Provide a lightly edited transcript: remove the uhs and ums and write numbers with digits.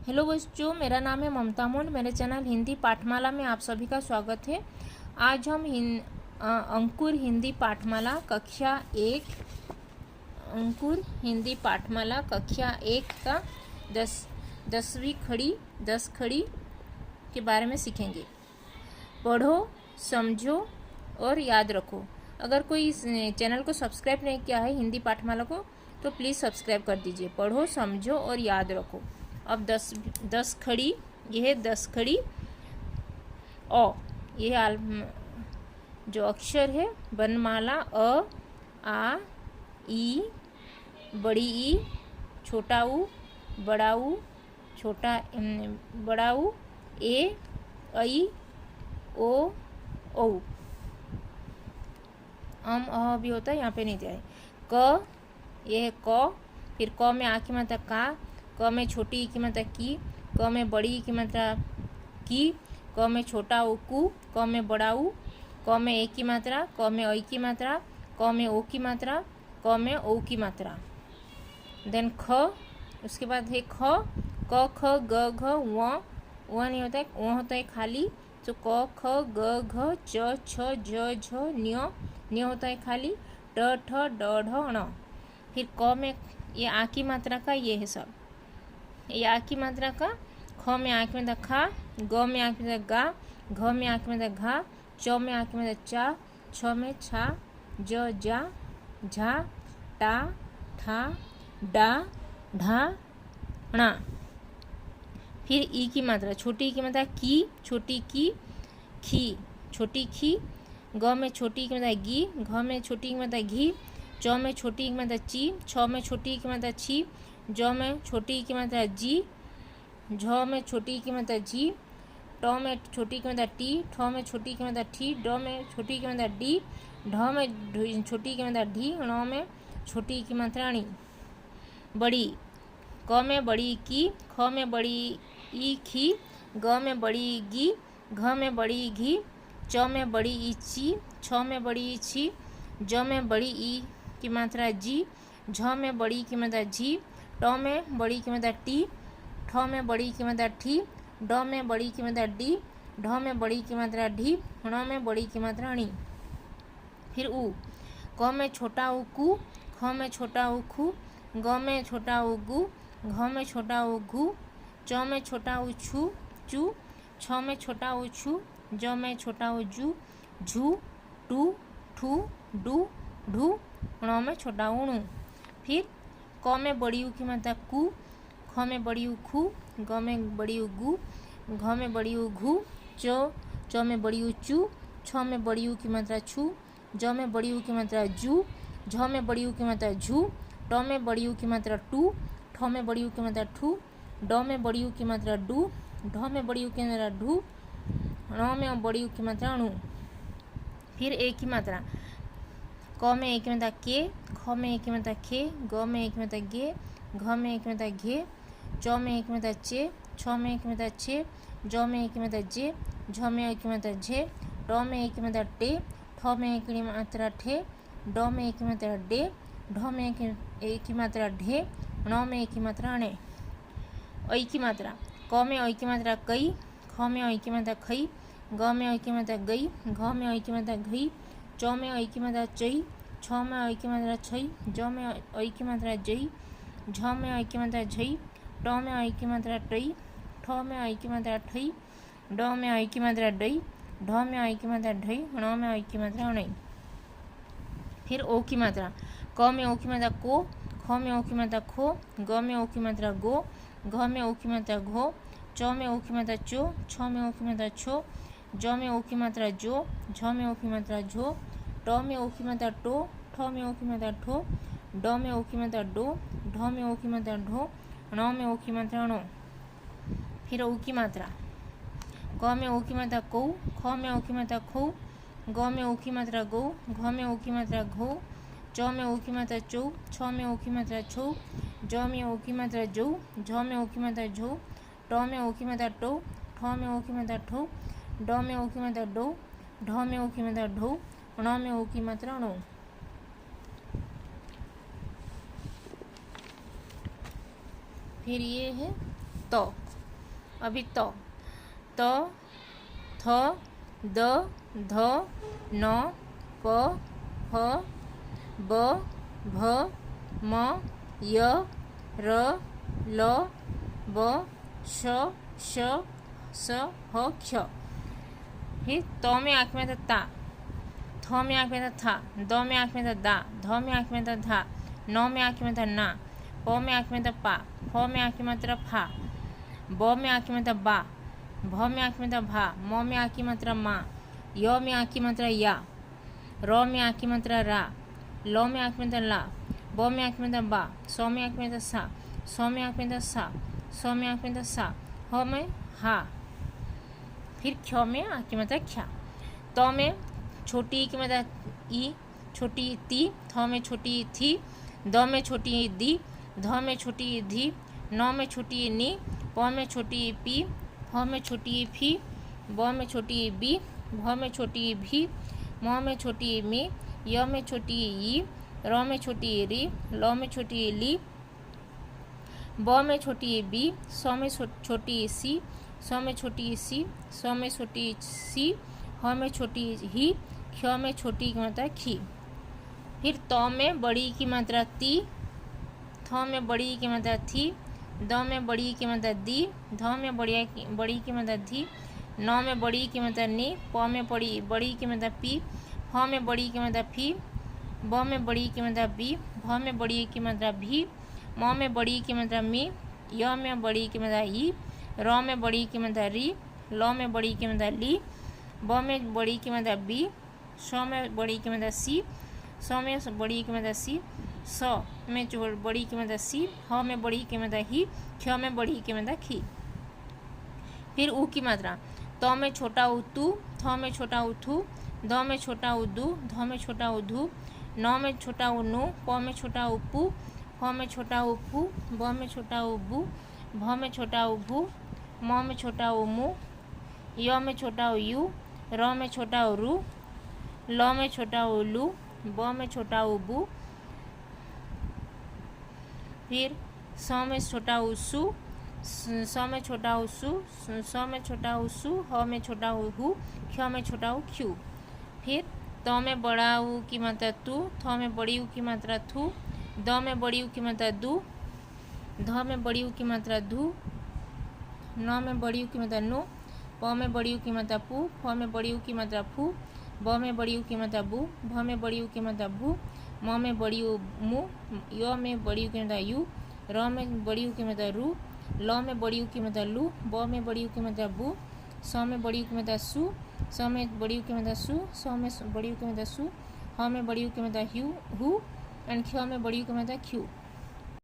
Hello बच्चों, मेरा नाम है ममता मोड। मेरे चैनल हिंदी पाठमाला में आप सभी का स्वागत है। आज हम अंकुर हिंदी पाठमाला कक्षा 1 का 10 खड़ी के बारे में सीखेंगे। पढ़ो, समझो और याद रखो। अगर कोई इस चैनल को सब्सक्राइब नहीं किया है हिंदी पाठमाला को, तो प्लीज़ सब्सक्राइब कर दीजिए। पढ़ो, समझो और याद रखो। अब 10 खड़ी, यह है 10 खड़ी अ। यह जो अक्षर है वर्णमाला अ, आ, ई, बड़ी ई, छोटा ऊ, बड़ा ऊ, बड़ा ऊ, ए, ऐ, ओ, औ। अ भी होता है, यहाँ पे नहीं जाए। क, यह है क। फिर क में आ की मात्रा का, क में छोटी ई की मात्रा की, क में बड़ी ई की मात्रा की, क में छोटा ऊ कु, क में बड़ा ऊ, क में ए की मात्रा, क में ऐ की मात्रा, क में ओ की मात्रा, क में औ की मात्रा। देन ख, उसके बाद है ख, क, ख, ग, घ, व नहीं होता है, व होता है खाली। तो क, ख, ग, घ, च, छ, ज, झ, न्य होता है खाली। ट, ठ, ड, ढ, ण। फिर क में ये आ की मात्रा का ये है सब, ये आ की मात्रा का। ख में आ की मात्रा खा, ग में आ की मात्रा गा, घ में आ की मात्रा घा, च में आ की मात्रा चा, छ में छा, ज, जा, झा, टा, ठा, डा, ढा, णा। फिर ई की मात्रा, छोटी ई की मात्रा की, छोटी की, खी, छोटी खी। ग में छोटी की मात्रा गी, घ में छोटी की मात्रा घी, च में छोटी की मात्रा ची, छ में छोटी की मात्रा छी, ज में छोटी की मात्रा जी, झ में छोटी की मात्रा जी, ट में छोटी की मात्रा टी, ठ में छोटी की मात्रा ठी, ड में छोटी की मात्रा डी, ढ में छोटी की मात्रा ढी, ण में छोटी की मात्रा णी। बड़ी, क में बड़ी की, ख में बड़ी ई खी, ग में बड़ी गी, घ में बड़ी घी, च में बड़ी ई ची, छ में बड़ी ई छी, ज में बड़ी ई की मात्रा जी, झ में बड़ी की मात्रा झी, ट में बड़ी की मात्रा टी, ठ में बड़ी की मात्रा ठी, ड में बड़ी की मात्रा डी, ढ में बड़ी की मात्रा ढी, ण में बड़ी की मात्रा णी। फिर ऊ, क में छोटा ऊ कु, ख में छोटा ऊ खू, ग में छोटा ऊ गु, घ में छोटा ऊ घू, च में छोटा ऊ छू, चू, छ में छोटा ऊ छू, ज में छोटा ऊ जू, झू, टू, ठू, डू, ढू, ण में छोटा ऊ णू। फिर क में बड़ी ऊ की मात्रा कु, ख में बड़ी ऊ खू, ग में बड़ी ऊ गु, घ में बड़ी ऊ घू, च में बड़ी ऊ चू, छ में बड़ी ऊ की मात्रा छू, ज में बड़ी ऊ की मात्रा जू, झ में बड़ी ऊ की मात्रा झू, ट में बड़ी ऊ की मात्रा टू, ठ में बड़ी ऊ की मात्रा ठू, ड में बड़ी ऊ की मात्रा डू, ढ में बड़ी ऊ की मात्रा ढू, ण में बड़ी ऊ की मात्रा णू। फिर ए की मात्रा, क में ए की मात्रा के, ख में ए की मात्रा खे, ग में ए की मात्रा गे, घ में ए की मात्रा घे, च में ए की मात्रा चे, छ में ए की मात्रा छे, ज में ए की मात्रा जे, झ में ए की मात्रा झे, ट में ए की मात्रा टे, ठ में ए की मात्रा ठे, ड में ए की मात्रा डे, ढ में ए की मात्रा ढे, ण में ए की मात्रा णे। ऐ की मात्रा, क में ऐ की मात्रा कई, ख में ऐ की मात्रा खई, ग में ऐ की मात्रा गई, घ में ऐ की मात्रा घई, च में ऐ की मात्रा चई, छ में ऐ की मात्रा छई, ज में ऐ की मात्रा जई, झ में ऐ की मात्रा झई, ट में ऐ की मात्रा टई, ठ में ऐ की मात्रा ठई, ड में ऐ की मात्रा डई, ढ में ऐ की मात्रा ढई, ण में ऐ की मात्रा णई। फिर ओ की मात्रा, क में ओ की मात्रा को, ख में ओ की मात्रा खो, ग में ओ की मात्रा गो, घ में ओ की मात्रा घो, च में ओ की मात्रा चो, छ में ओ की मात्रा छो, ज में ओ की मात्रा जो, झ में ओ की मात्रा झो, ट में ओ की मात्रा टो, ठ में ओ की मात्रा ठो, ड में ओ की मात्रा डो, ढ में ओ की मात्रा ढो, ण में ओ की मात्रा णो। फिर ओ की मात्रा, क में ओ की मात्रा कौ, ख में ओ की मात्रा खौ, ग में ओ की मात्रा गौ, घ में ओ की मात्रा घो, च में ओ की मात्रा चौ, छ में ओ की मात्रा छौ, ज में ओ की मात्रा जौ, झ में ओ की मात्रा झौ, ट में ओ की मात्रा टौ, ठ में ओ की मात्रा ठौ, ड में ओ की मात्रा डौ, ढ में ओ की मात्रा ढौ, ण में ओ की मात्रा णौ। फिर ये है तो। अभी त थ द ध न प फ ब भ म य र ल ब श श स ह क्ष। फिर त में आँख में ता, थ में आँख में था, द में आँख में दा, ध में आँख में धा, न में आँख में ना, प में आँख में पा, फ में आँख में फा, ब में आँख में बा, भ में आँख में भा, म में आँख में मा, य में आँख में या, र में आँख में रा, ल में आँख में ला, ब में आँख में बा, स में आँख में सा, स में आँख में सा, स में आँख में सा, ह में हा। फिर क्ष में आँख में ख्या। त में छोटी की मतलब ई, छोटी ती, थ में छोटी थी, द में छोटी दी, ध में छोटी धी, न में छोटी नी, प में छोटी पी, फ में छोटी फी, ब में छोटी बी, भ में छोटी भी, म में छोटी मी, य में छोटी ई, र में छोटी री, ल में छोटी ली, ब में छोटी बी, स में छोटी सी, स में छोटी सी, स में छोटी सी, ह में छोटी ही, क्ष में छोटी की मात्रा खी। फिर त में बड़ी की मात्रा ती, थ में बड़ी की मात्रा थी, द में बड़ी की मात्रा दी, ध में बड़ी की मात्रा धी, न में बड़ी की मात्रा नी, प में बड़ी की मात्रा पी, फ में बड़ी की मात्रा फी, ब में बड़ी की मात्रा बी, भ में बड़ी की मात्रा भी, म में बड़ी की मात्रा मी, य में बड़ी की मात्रा ई, र में बड़ी की मात्रा री, ल में बड़ी की मात्रा ली, ब में बड़ी की मात्रा बी, स में बड़ी की मात्रा सी, स में बड़ी की मात्रा सी, स में बड़ी की मात्रा सी, ह में बड़ी की मात्रा ही, क्ष में बड़ी की मात्रा खी। फिर ऊ की मात्रा, त में छोटा उ तू, थ में छोटा उ थू, द में छोटा उ दू, ध में छोटा उ धू, न में छोटा उ नु, प में छोटा उ पू, फ में छोटा उ फू, ब में छोटा उ बू, भ में छोटा उ भू, म में छोटा उ मू, य में छोटा उ यू, र में छोटा उ रू, ल में छोटा उ लू, ब में छोटा उ बू। फिर स में छोटा उ सु, स में छोटा उ सु, स में छोटा उ सु, ह में छोटा उ हु, क्ष में छोटा उ क्यू। फिर त में बड़ा उ की मात्रा तू, थ में बड़ी उ की मात्रा थू, द में बड़ी उ की मात्रा दू, ध में बड़ी उ की मात्रा धू, न में बड़ी उ की मात्रा नु, प में बड़ी उ की मात्रा पू, फ में बड़ी उ की मात्रा फू, ब में बड़ी उ की मात्रा बू, भ में बड़ी उ की मात्रा भू, म में बड़ी उ मु, य में बड़ी उ की मात्रा यू, र में बड़ी उ की मात्रा रू, ल में बड़ी उ की मात्रा लू, ब में बड़ी उ की मात्रा बू, स में बड़ी उ की मात्रा सु, स में बड़ी उ की मात्रा सु, स में बड़ी उ की मात्रा सु, ह में बड़ी उ की मात्रा हु, एंड क्ष में बड़ी उ की मात्रा क्यू।